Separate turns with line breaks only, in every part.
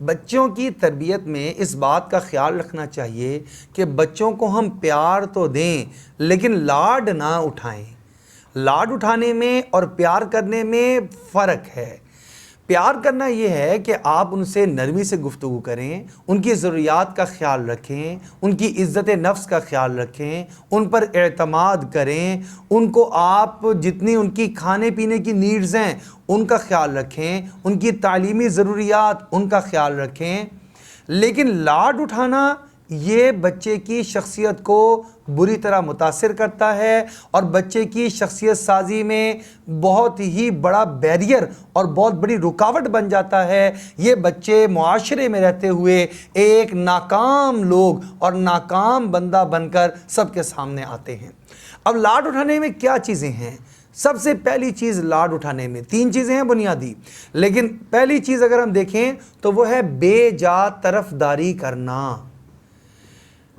بچوں کی تربیت میں اس بات کا خیال رکھنا چاہیے کہ بچوں کو ہم پیار تو دیں لیکن لاڈ نہ اٹھائیں۔ لاڈ اٹھانے میں اور پیار کرنے میں فرق ہے۔ پیار کرنا یہ ہے کہ آپ ان سے نرمی سے گفتگو کریں، ان کی ضروریات کا خیال رکھیں، ان کی عزت نفس کا خیال رکھیں، ان پر اعتماد کریں، ان کو آپ جتنی ان کی کھانے پینے کی نیڈز ہیں ان کا خیال رکھیں، ان کی تعلیمی ضروریات ان کا خیال رکھیں۔ لیکن لاڈ اٹھانا یہ بچے کی شخصیت کو بری طرح متاثر کرتا ہے اور بچے کی شخصیت سازی میں بہت ہی بڑا بیریئر اور بہت بڑی رکاوٹ بن جاتا ہے۔ یہ بچے معاشرے میں رہتے ہوئے ایک ناکام لوگ اور ناکام بندہ بن کر سب کے سامنے آتے ہیں۔ اب لاڈ اٹھانے میں کیا چیزیں ہیں؟ سب سے پہلی چیز لاڈ اٹھانے میں 3 چیزیں ہیں بنیادی، لیکن پہلی چیز اگر ہم دیکھیں تو وہ ہے بے جا طرفداری کرنا۔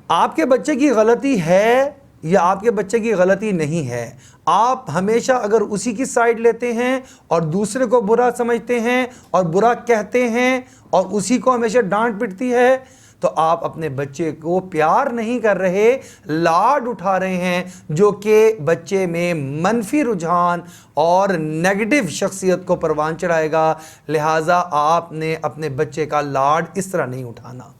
آپ کے بچے کی غلطی ہے یا آپ کے بچے کی غلطی نہیں ہے، آپ ہمیشہ اگر اسی کی سائیڈ لیتے ہیں اور دوسرے کو برا سمجھتے ہیں اور برا کہتے ہیں اور اسی کو ہمیشہ ڈانٹ پٹتی ہے تو آپ اپنے بچے کو پیار نہیں کر رہے، لاڈ اٹھا رہے ہیں، جو کہ بچے میں منفی رجحان اور نیگیٹو شخصیت کو پروان چڑھائے گا۔ لہٰذا آپ نے اپنے بچے کا لاڈ اس طرح نہیں اٹھانا۔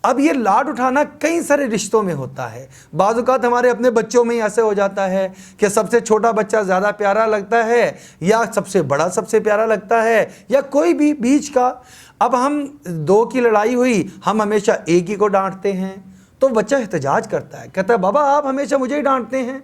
اب یہ لاڈ اٹھانا کئی سارے رشتوں میں ہوتا ہے۔ بعض اوقات ہمارے اپنے بچوں میں ہی ایسے ہو جاتا ہے کہ سب سے چھوٹا بچہ زیادہ پیارا لگتا ہے یا سب سے بڑا سب سے پیارا لگتا ہے یا کوئی بھی بیچ کا۔ اب ہم 2 کی لڑائی ہوئی، ہم ہمیشہ ایک ہی کو ڈانٹتے ہیں تو بچہ احتجاج کرتا ہے، کہتا ہے بابا آپ ہمیشہ مجھے ہی ڈانٹتے ہیں۔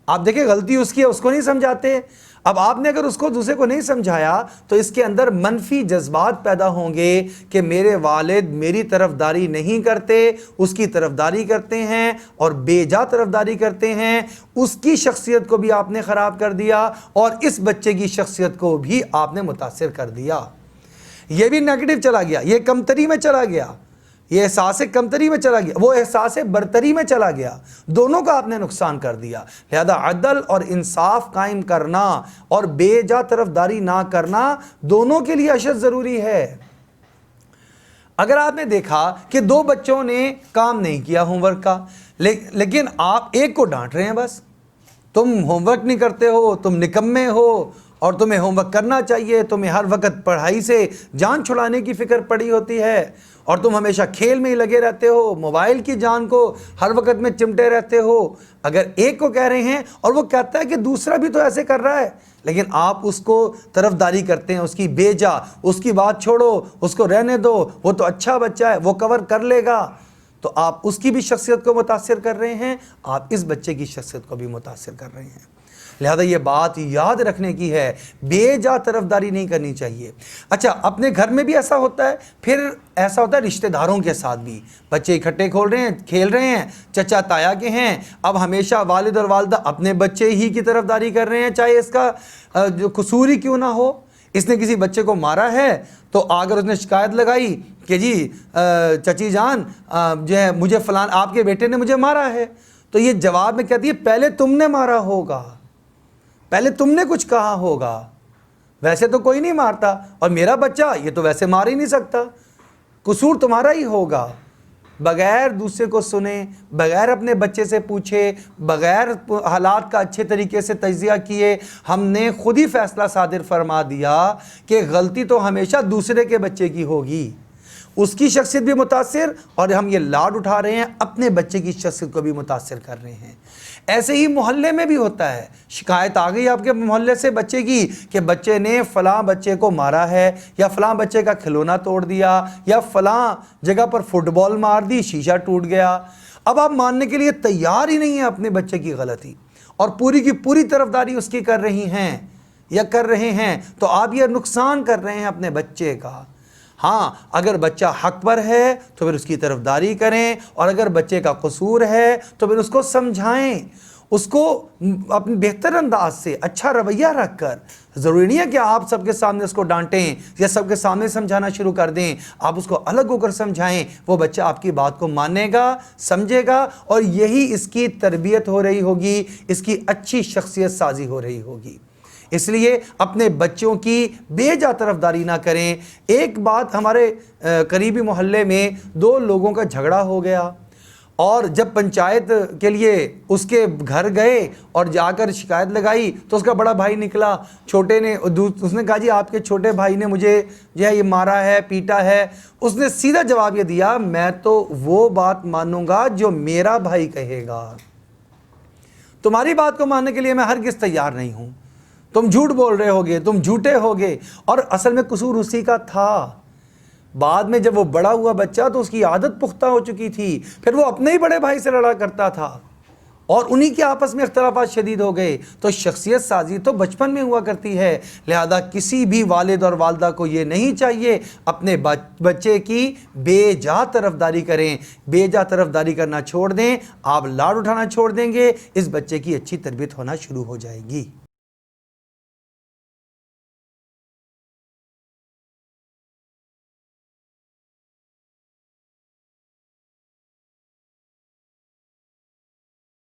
آپ دیکھیں غلطی اس کی ہے، اس کو نہیں سمجھاتے۔ اب آپ نے اگر اس کو دوسرے کو نہیں سمجھایا تو اس کے اندر منفی جذبات پیدا ہوں گے کہ میرے والد میری طرفداری نہیں کرتے، اس کی طرفداری کرتے ہیں اور بے جا طرفداری کرتے ہیں۔ اس کی شخصیت کو بھی آپ نے خراب کر دیا اور اس بچے کی شخصیت کو بھی آپ نے متاثر کر دیا۔ یہ بھی نیگیٹو چلا گیا، یہ کمتری میں چلا گیا، یہ احساس کمتری میں چلا گیا، وہ احساس برتری میں چلا گیا، دونوں کا آپ نے نقصان کر دیا۔ لہذا عدل اور انصاف قائم کرنا اور بے جا طرفداری نہ کرنا دونوں کے لیے اشد ضروری ہے۔ اگر آپ نے دیکھا کہ 2 بچوں نے کام نہیں کیا ہوم ورک کا، لیکن آپ ایک کو ڈانٹ رہے ہیں، بس تم ہوم ورک نہیں کرتے ہو، تم نکمے ہو اور تمہیں ہوم ورک کرنا چاہیے، تمہیں ہر وقت پڑھائی سے جان چھڑانے کی فکر پڑی ہوتی ہے اور تم ہمیشہ کھیل میں ہی لگے رہتے ہو، موبائل کی جان کو ہر وقت میں چمٹے رہتے ہو۔ اگر ایک کو کہہ رہے ہیں اور وہ کہتا ہے کہ دوسرا بھی تو ایسے کر رہا ہے، لیکن آپ اس کو طرفداری کرتے ہیں، اس کی بے جا، اس کی بات چھوڑو، اس کو رہنے دو، وہ تو اچھا بچہ ہے، وہ کور کر لے گا، تو آپ اس کی بھی شخصیت کو متاثر کر رہے ہیں، آپ اس بچے کی شخصیت کو بھی متاثر کر رہے ہیں۔ لہذا یہ بات یاد رکھنے کی ہے، بے جا طرفداری نہیں کرنی چاہیے۔ اچھا، اپنے گھر میں بھی ایسا ہوتا ہے، پھر ایسا ہوتا ہے رشتہ داروں کے ساتھ بھی، بچے اکٹھے کھیل رہے ہیں، چچا تایا کے ہیں، اب ہمیشہ والد اور والدہ اپنے بچے ہی کی طرفداری کر رہے ہیں، چاہے اس کا جو قصور ہی کیوں نہ ہو۔ اس نے کسی بچے کو مارا ہے تو اگر اس نے شکایت لگائی کہ جی چچی جان جو ہے مجھے فلان آپ کے بیٹے نے مجھے مارا ہے، تو یہ جواب میں کہتی ہے پہلے تم نے مارا ہوگا، پہلے تم نے کچھ کہا ہوگا، ویسے تو کوئی نہیں مارتا، اور میرا بچہ یہ تو ویسے مار ہی نہیں سکتا، قصور تمہارا ہی ہوگا۔ بغیر دوسرے کو سنے، بغیر اپنے بچے سے پوچھے، بغیر حالات کا اچھے طریقے سے تجزیہ کیے، ہم نے خود ہی فیصلہ صادر فرما دیا کہ غلطی تو ہمیشہ دوسرے کے بچے کی ہوگی، اس کی شخصیت بھی متاثر، اور ہم یہ لاڈ اٹھا رہے ہیں اپنے بچے کی شخصیت کو بھی متاثر کر رہے ہیں۔ ایسے ہی محلے میں بھی ہوتا ہے، شکایت آ گئی آپ کے محلے سے بچے کی کہ بچے نے فلاں بچے کو مارا ہے یا فلاں بچے کا کھلونا توڑ دیا یا فلاں جگہ پر فٹ بال مار دی، شیشہ ٹوٹ گیا۔ اب آپ ماننے کے لیے تیار ہی نہیں ہیں اپنے بچے کی غلطی اور پوری کی پوری طرفداری اس کی کر رہی ہیں یا کر رہے ہیں، تو آپ یہ نقصان کر رہے ہیں اپنے بچے کا۔ ہاں، اگر بچہ حق پر ہے تو پھر اس کی طرفداری کریں، اور اگر بچے کا قصور ہے تو پھر اس کو سمجھائیں، اس کو اپنے بہتر انداز سے اچھا رویہ رکھ کر۔ ضروری نہیں ہے کہ آپ سب کے سامنے اس کو ڈانٹیں یا سب کے سامنے سمجھانا شروع کر دیں، آپ اس کو الگ ہو کر سمجھائیں، وہ بچہ آپ کی بات کو مانے گا، سمجھے گا، اور یہی اس کی تربیت ہو رہی ہوگی، اس کی اچھی شخصیت سازی ہو رہی ہوگی۔ اس لیے اپنے بچوں کی بے جا طرفداری نہ کریں۔ ایک بات، ہمارے قریبی محلے میں 2 لوگوں کا جھگڑا ہو گیا، اور جب پنچایت کے لیے اس کے گھر گئے اور جا کر شکایت لگائی تو اس کا بڑا بھائی نکلا، چھوٹے نے، اس نے کہا جی آپ کے چھوٹے بھائی نے مجھے جو ہے یہ مارا ہے، پیٹا ہے۔ اس نے سیدھا جواب یہ دیا، میں تو وہ بات مانوں گا جو میرا بھائی کہے گا، تمہاری بات کو ماننے کے لیے میں ہرگز تیار نہیں ہوں، تم جھوٹ بول رہے ہوگے، تم جھوٹے ہوگے۔ اور اصل میں قصور اسی کا تھا۔ بعد میں جب وہ بڑا ہوا بچہ تو اس کی عادت پختہ ہو چکی تھی، پھر وہ اپنے ہی بڑے بھائی سے لڑا کرتا تھا اور انہی کے آپس میں اختلافات شدید ہو گئے۔ تو شخصیت سازی تو بچپن میں ہوا کرتی ہے، لہذا کسی بھی والد اور والدہ کو یہ نہیں چاہیے اپنے بچے کی بے جا طرفداری کریں۔ بے جا طرفداری کرنا چھوڑ دیں، آپ لاڈ اٹھانا چھوڑ دیں گے، اس بچے کی اچھی تربیت ہونا شروع ہو جائے گی۔